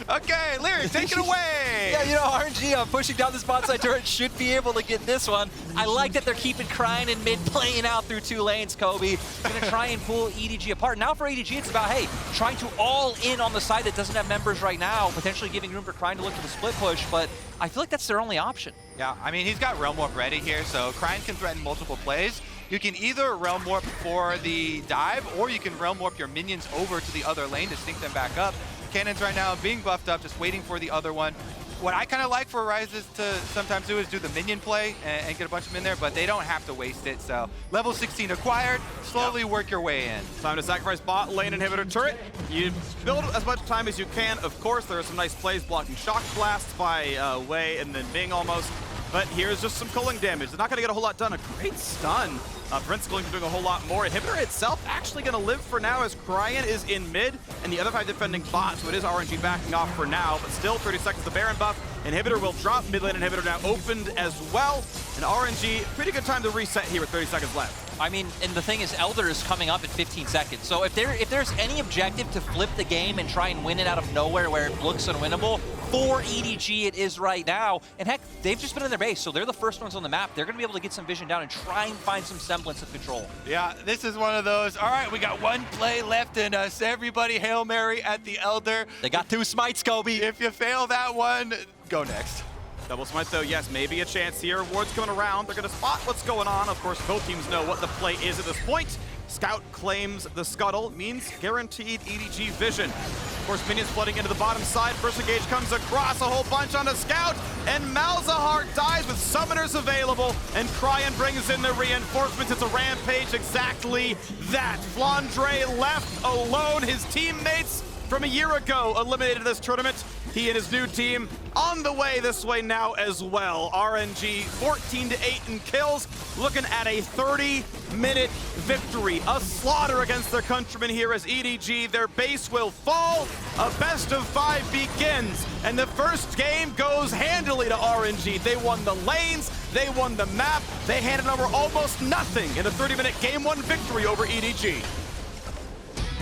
Okay, Lyric, take it away. yeah, you know, RNG pushing down this bot side turret should be able to get this one. I like that they're keeping Cryin in mid, playing out through 2 lanes, Kobe. Gonna try and pull EDG apart. Now for EDG, it's about, hey, trying to all in on the side that doesn't have members right now, potentially giving room for Cryin to look for the split push, but I feel like that's their only option. Yeah, I mean, he's got Realm Warp ready here, so Cryin can threaten multiple plays. You can either Realm Warp for the dive, or you can Realm Warp your minions over to the other lane to sync them back up. Cannons right now being buffed up, just waiting for the other one. What I kind of like for Rises to sometimes do is do the minion play and get a bunch of them in there, but they don't have to waste it. So level 16 acquired, slowly work your way in. Time to sacrifice bot lane inhibitor turret. You build as much time as you can. Of course, there are some nice plays blocking shock blasts by Wei and then Bing almost. But here's just some culling damage. They're not going to get a whole lot done. A great stun. Prince Culling doing a whole lot more. Inhibitor itself actually going to live for now as Cryin is in mid and the other 5 defending bot, so it is RNG backing off for now, but still 30 seconds the Baron buff. Inhibitor will drop. Mid lane inhibitor now opened as well. And RNG, pretty good time to reset here with 30 seconds left. I mean, and the thing is, Elder is coming up in 15 seconds. So if there's any objective to flip the game and try and win it out of nowhere where it looks unwinnable, for EDG it is right now. And heck, they've just been in their base, so they're the first ones on the map. They're going to be able to get some vision down and try and find some semblance of control. Yeah, this is one of those, all right, we got one play left in us. Everybody Hail Mary at the Elder. They got 2 smites, Kobe. If you fail that one, go next. Double smite though, yes, maybe a chance here. Ward's coming around. They're going to spot what's going on. Of course, both teams know what the play is at this point. Scout claims the scuttle, means guaranteed EDG vision. Of course, minions flooding into the bottom side. First engage comes across a whole bunch on a Scout, and Malzahar dies with summoners available, and Cryin brings in the reinforcements. It's a rampage, exactly that. Flandre left alone. His teammates from a year ago eliminated this tournament. He and his new team on the way this way now as well. RNG 14-8 in kills, looking at a 30-minute victory. A slaughter against their countrymen here as EDG. Their base will fall. A best of 5 begins, and the first game goes handily to RNG. They won the lanes, they won the map, they handed over almost nothing in a 30-minute game 1 victory over EDG.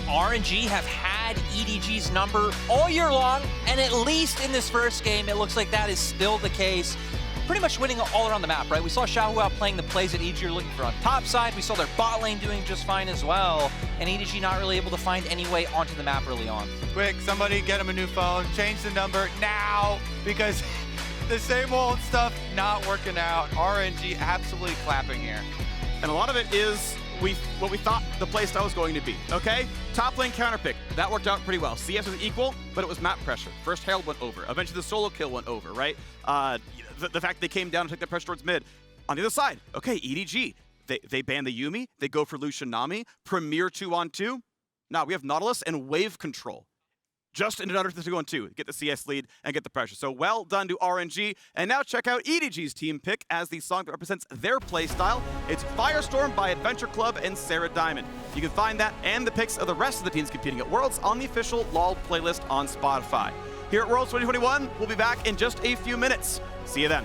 RNG have had EDG's number all year long, and at least in this first game, it looks like that is still the case. Pretty much winning all around the map, right? We saw Xiaohu out playing the plays that EDG are looking for on top side. We saw their bot lane doing just fine as well, and EDG not really able to find any way onto the map early on. Quick, somebody get him a new phone, change the number now, because the same old stuff not working out. RNG absolutely clapping here. And a lot of it is what we thought the playstyle was going to be, okay? Top lane counterpick, that worked out pretty well. CS was equal, but it was map pressure. First Herald went over. Eventually the solo kill went over, right? The fact they came down and took the pressure towards mid. On the other side, okay, EDG, they ban the Yuumi, they go for Lucian Nami, Premier 2-on-2. Now we have Nautilus and Wave Control. Just in order to 2-on-2, get the CS lead and get the pressure. So well done to RNG. And now check out EDG's team pick as the song that represents their playstyle. It's Firestorm by Adventure Club and Sarah Diamond. You can find that and the picks of the rest of the teams competing at Worlds on the official LOL playlist on Spotify. Here at Worlds 2021, we'll be back in just a few minutes. See you then.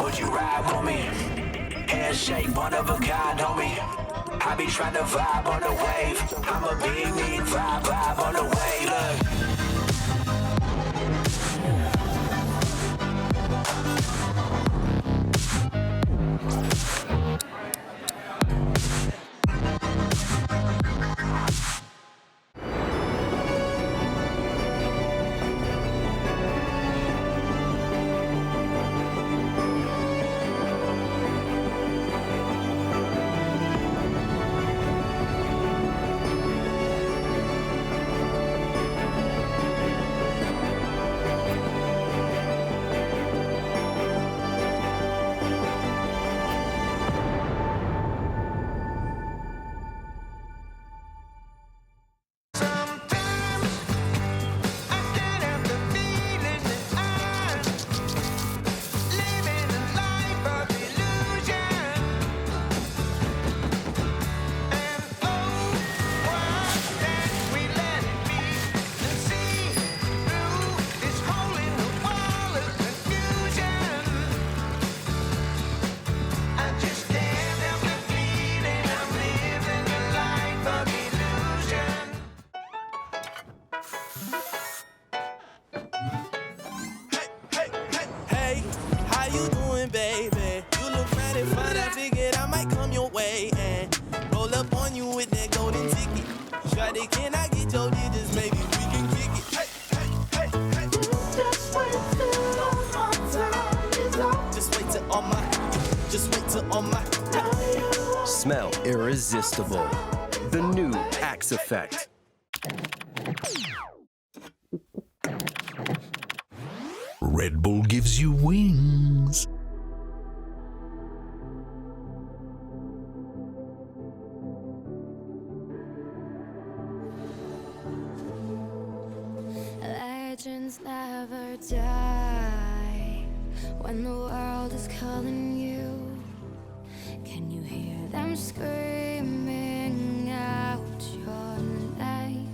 Would you ride with me? Handshake, one of a kind, homie. I be trying to vibe on the wave. I'm a big mean vibe on the wave. Look. you doing, baby? You look mighty fine, I figured I might come your way and roll up on you with that golden ticket. Shawty, can I get your digits? Maybe we can kick it. Hey, hey, hey, hey. Just wait till all my time is up. Just wait till all my Smell irresistible. The new Axe Effect. Red Bull gives you wings. Legends never die when the world is calling you. Can you hear them screaming out your name?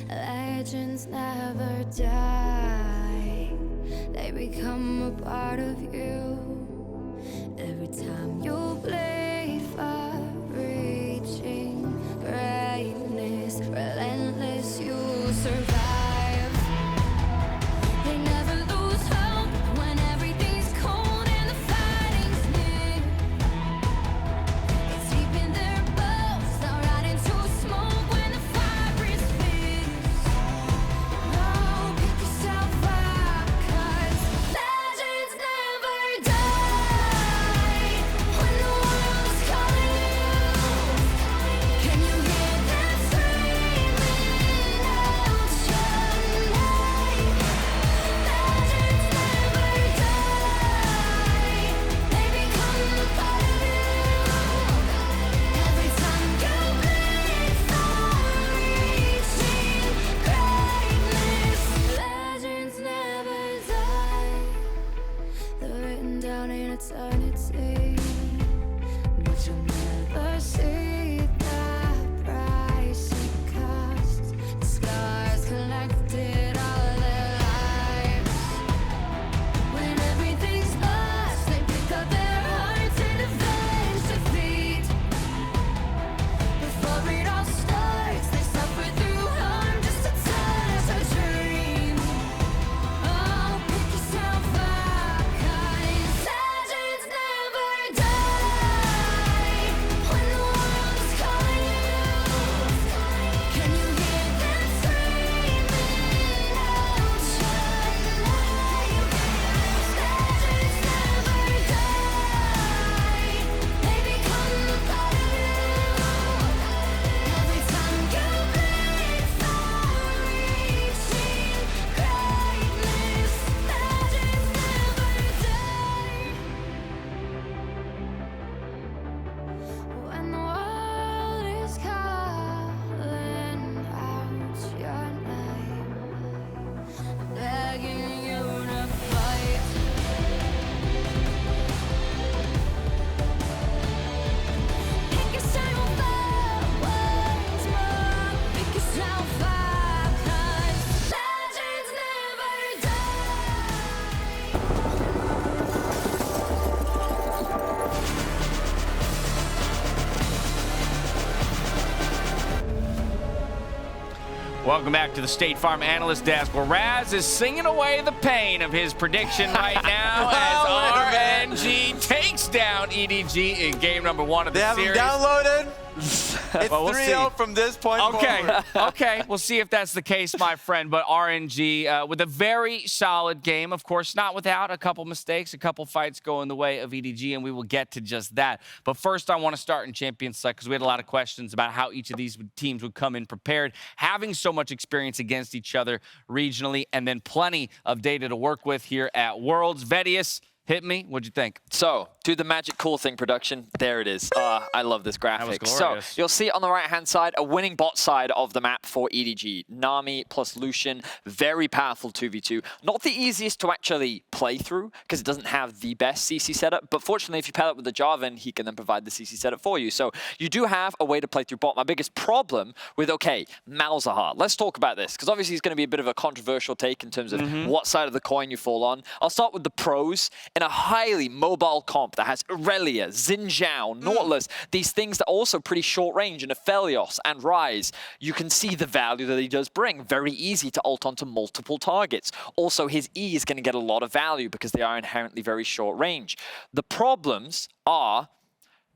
Legends never die, they become a part of you. Every time you bleed for reaching greatness, relentless, you survive. They never lose hope when everything's cold and the fighting's near. It's deep in their bones, they'll rot into smoke when the fire is fierce. No, pick yourself up, 'cause legends never die when the world is calling you. Can you hear them screaming out your name? Legends never die, they become a part of you. Every time you bleed for reaching greatness, legends never die. They're written down in eternity, but you'll never see the price it costs. The scars collected all their lives. When everything's lost, they pick up their hearts and avenge defeat. Before it all starts, they suffer through harm just to touch a dream. Oh, pick yourself up, 'cause legends never die when the world is calling you. Can you hear them screaming out your name? Legends never die, they become a part of you. Every time you bleed for reaching greatness, legends never die. When the world is calling out your name, begging you to fight. Pick yourself up once more. Pick yourself up, 'cause legends never die. Welcome back to the State Farm Analyst Desk, where Raz is singing away the pain of his prediction right now as RNG takes down EDG in game number 1 of the They have series. them downloaded. It's Well, we'll 3-0 see. from this point Okay, forward. okay, we'll see if that's the case, my friend. But RNG with a very solid game, of course, not without a couple mistakes, a couple fights going the way of EDG, and we will get to just that. But first, I want to start in Champions Select because we had a lot of questions about how each of these teams would come in prepared, having so much experience against each other regionally, and then plenty of data to work with here at Worlds. Vedius, hit me. What'd you think? So, do the magic cool thing production. There it is. I love this graphic. So, glorious. you'll see on the right-hand side, a winning bot side of the map for EDG. Nami plus Lucian, very powerful 2v2. Not the easiest to actually play through, because it doesn't have the best CC setup, but fortunately, if you pair it with the Jarvan, he can then provide the CC setup for you. So, you do have a way to play through bot. My biggest problem with, okay, Malzahar. Let's talk about this, because obviously he's going to be a bit of a controversial take in terms of what side of the coin you fall on. I'll start with the pros. in a highly mobile comp that has Irelia, Xin Zhao, Nautilus, these things that are also pretty short range, and Aphelios and Ryze, you can see the value that he does bring. Very easy to ult onto multiple targets. Also, his E is going to get a lot of value because they are inherently very short range. The problems are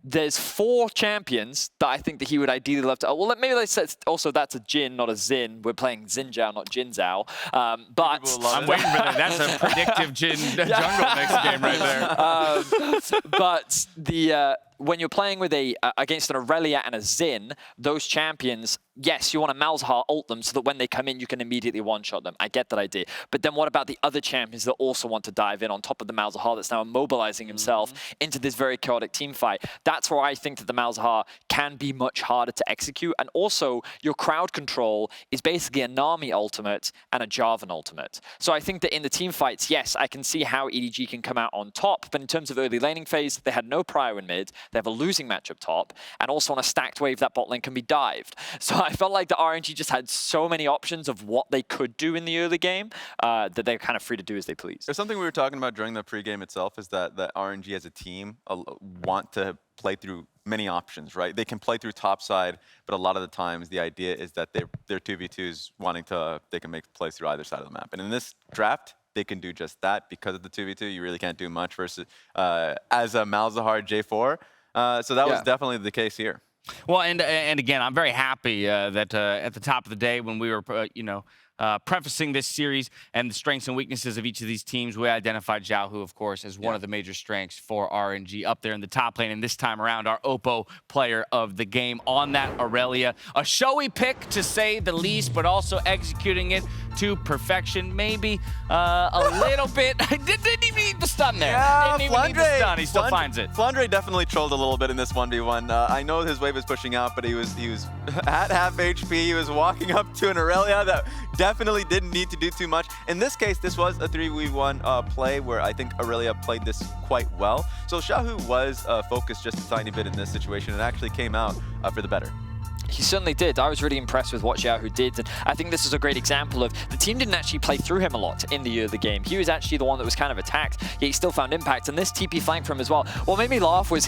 there's 4 champions that I think that he would ideally love to. Well, maybe let's say also that's a Jin, not a Xin. We're playing Xin Zhao, not Jin Zhao. But I'm waiting for that. That's a predictive Jin jungle next game right there. But the when you're playing with against an Irelia and a Xin, those champions, yes, you want to Malzahar ult them so that when they come in, you can immediately one-shot them. I get that idea. But then what about the other champions that also want to dive in on top of the Malzahar that's now immobilizing himself into this very chaotic team fight? That's where I think that the Malzahar can be much harder to execute. And also, your crowd control is basically a Nami ultimate and a Jarvan ultimate. So I think that in the team fights, yes, I can see how EDG can come out on top. But in terms of early laning phase, they had no prio in mid. They have a losing match up top. And also on a stacked wave, that bot lane can be dived. So I felt like the RNG just had so many options of what they could do in the early game that they're kind of free to do as they please. There's something we were talking about during the pregame itself is that RNG as a team want to play through many options, right? They can play through top side, but a lot of the times the idea is that they're 2v2s they can make plays through either side of the map. And in this draft, they can do just that because of the 2v2. You really can't do much versus as a Malzahar J4. So that was definitely the case here. Well, and again, I'm very happy that at the top of the day when we were, prefacing this series and the strengths and weaknesses of each of these teams, we identified Xiaohu, of course, as one of the major strengths for RNG up there in the top lane. And this time around, our Oppo player of the game on that Irelia. A showy pick, to say the least, but also executing it to perfection. Maybe a little bit. Didn't even need the stun there. Yeah, didn't even need the stun. He still finds it. Flandre definitely trolled a little bit in this 1v1. I know his wave was pushing out, but he was at half HP. He was walking up to an Irelia that definitely didn't need to do too much. In this case, this was a 3v1 play where I think Irelia played this quite well. So Xiaohu was focused just a tiny bit in this situation and actually came out for the better. He certainly did. I was really impressed with what Xiaohu did, and I think this is a great example of the team didn't actually play through him a lot in the early game. He was actually the one that was kind of attacked, yet he still found impact, and this TP flank from him as well. What made me laugh was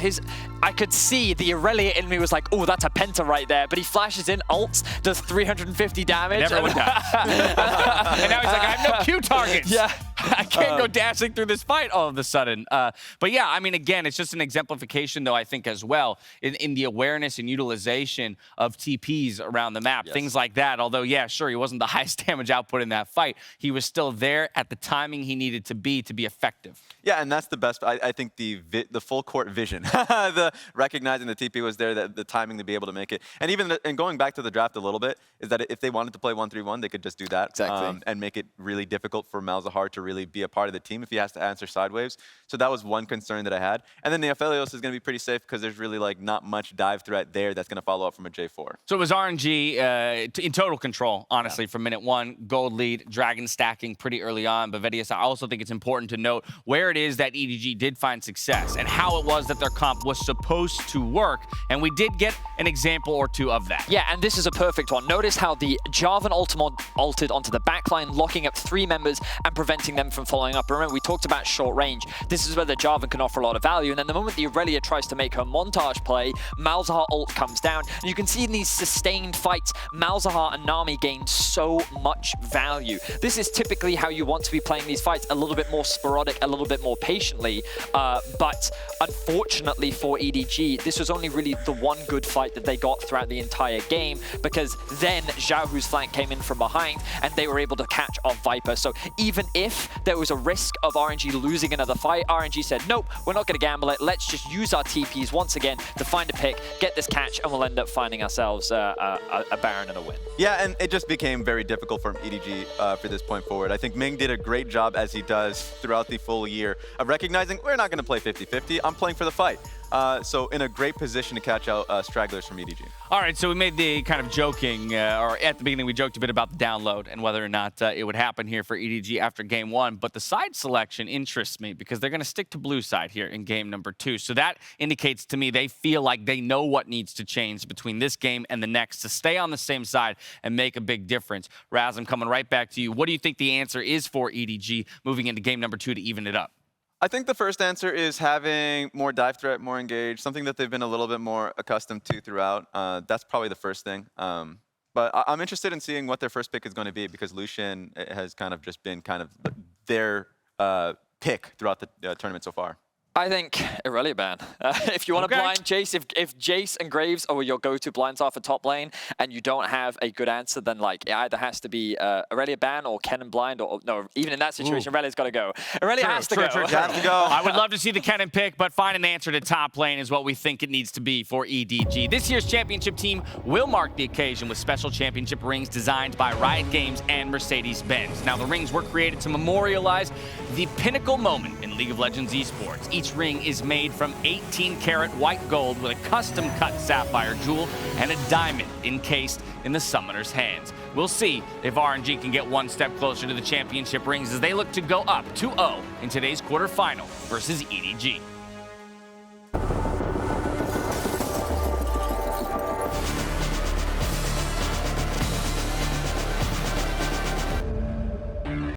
I could see the Irelia in me was like, oh, that's a penta right there, but he flashes in, ults, does 350 damage. And everyone dies. And now he's like, I have no Q targets. Yeah. I can't go dashing through this fight all of a sudden. But yeah, I mean, again, it's just an exemplification, though, I think, as well, in the awareness and utilization of TPs around the map, things like that. Although, yeah, sure, he wasn't the highest damage output in that fight. He was still there at the timing he needed to be effective. Yeah, and that's the best. I think the full court vision, the recognizing the TP was there, the timing to be able to make it. And even and going back to the draft a little bit, is that if they wanted to play 1-3-1, they could just do that. Exactly. And make it really difficult for Malzahar to really be a part of the team if he has to answer sideways. So that was one concern that I had. And then the Aphelios is going to be pretty safe because there's really like not much dive threat there that's going to follow up from a J4. So it was RNG in total control, honestly, from minute one. Gold lead, Dragon stacking pretty early on. But Vedius, I also think it's important to note where it is that EDG did find success and how it was that their comp was supposed to work. And we did get an example or two of that. Yeah, and this is a perfect one. Notice how the Jarvan ulted onto the backline, locking up 3 members and preventing them from following up. Remember, we talked about short range. This is where the Jarvan can offer a lot of value. And then the moment the Irelia tries to make her montage play, Malzahar ult comes down. And you can see in these sustained fights, Malzahar and Nami gain so much value. This is typically how you want to be playing these fights, a little bit more sporadic, a little bit more patiently. But unfortunately for EDG, this was only really the one good fight that they got throughout the entire game, because then Xiaohu's flank came in from behind and they were able to catch off Viper. So even if there was a risk of RNG losing another fight, RNG said, nope, we're not going to gamble it. Let's just use our TPs once again to find a pick, get this catch, and we'll end up finding ourselves a Baron and a win. Yeah, and it just became very difficult for EDG for this point forward. I think Ming did a great job, as he does throughout the full year, of recognizing we're not going to play 50-50. I'm playing for the fight. So in a great position to catch out stragglers from EDG. All right, so we made the kind of joking, or at the beginning we joked a bit about the download and whether or not it would happen here for EDG after game 1. But the side selection interests me because they're going to stick to blue side here in game number 2. So that indicates to me they feel like they know what needs to change between this game and the next to stay on the same side and make a big difference. Raz, I'm coming right back to you. What do you think the answer is for EDG moving into game number 2 to even it up? I think the first answer is having more dive threat, more engaged, something that they've been a little bit more accustomed to throughout. That's probably the first thing. But I'm interested in seeing what their first pick is going to be because Lucian has kind of just been kind of their pick throughout the tournament so far. I think Irelia ban. If you want to blind Jace, if Jace and Graves are your go-to blinds off a top lane, and you don't have a good answer, then like it either has to be Irelia ban or Kennen blind, or no, even in that situation, Irelia's got to go. Irelia has to go. Has to go. I would love to see the Kennen pick, but find an answer to top lane is what we think it needs to be for EDG. This year's championship team will mark the occasion with special championship rings designed by Riot Games and Mercedes-Benz. Now, the rings were created to memorialize the pinnacle moment in League of Legends esports. Each ring is made from 18-karat white gold with a custom-cut sapphire jewel and a diamond encased in the summoner's hands. We'll see if RNG can get one step closer to the championship rings as they look to go up 2-0 in today's quarterfinal versus EDG.